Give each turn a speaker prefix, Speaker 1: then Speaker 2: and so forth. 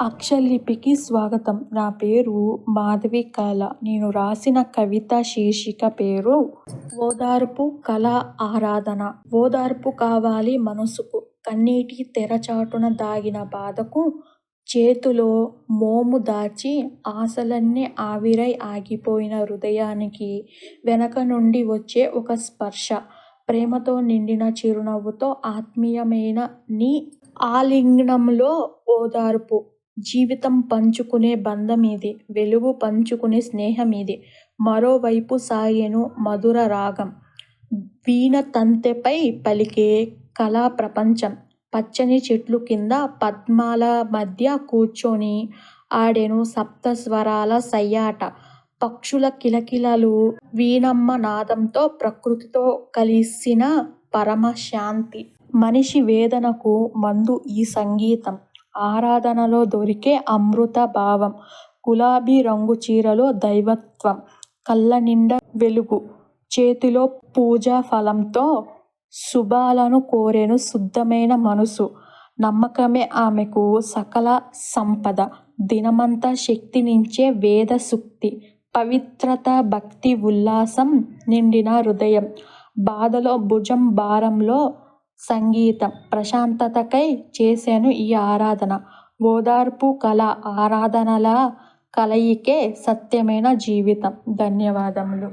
Speaker 1: అక్షరలిపికి స్వాగతం. నా పేరు మాధవి కళ. నేను రాసిన కవిత శీర్షిక పేరు ఓదార్పు కళ ఆరాధన. ఓదార్పు కావాలి మనసుకు, కన్నీటి తెరచాటున దాగిన బాధకు. చేతిలో మోము దాచి ఆశలన్నీ ఆవిరై ఆగిపోయిన హృదయానికి వెనక నుండి వచ్చే ఒక స్పర్శ. ప్రేమతో నిండిన చిరునవ్వుతో ఆత్మీయమైన నీ ఆలింగనంలో ఓదార్పు. జీవితం పంచుకునే బంధమిది, వెలుగు పంచుకునే స్నేహమిది. మరోవైపు సాగెను మధుర రాగం, వీణ తంతెపై పలికే కళా ప్రపంచం. పచ్చని చెట్లు కింద పద్మాల మధ్య కూర్చొని ఆడెను సప్తస్వరాల సయ్యాట. పక్షుల కిలకిలలు వీణమ్మ నాదంతో ప్రకృతితో కలిసిన పరమశాంతి. మనిషి వేదనకు మందు ఈ సంగీతం, ఆరాధనలో దొరికే అమృత భావం. గులాబీ రంగు చీరలో దైవత్వం, కళ్ళనిండా వెలుగు. చేతిలో పూజా ఫలంతో శుభాలను కోరెను శుద్ధమైన మనసు. నమ్మకమే ఆమెకు సకల సంపద, దినమంతా శక్తినిచ్చే వేద సూక్తి. పవిత్రత, భక్తి, ఉల్లాసం నిండిన హృదయం. బాధలో భుజం భారంలో సంగీతం. ప్రశాంతతకై చేసెను ఈ ఆరాధన. ఓదార్పు కళ ఆరాధనల కలయికే సత్యమైన జీవితం. ధన్యవాదములు.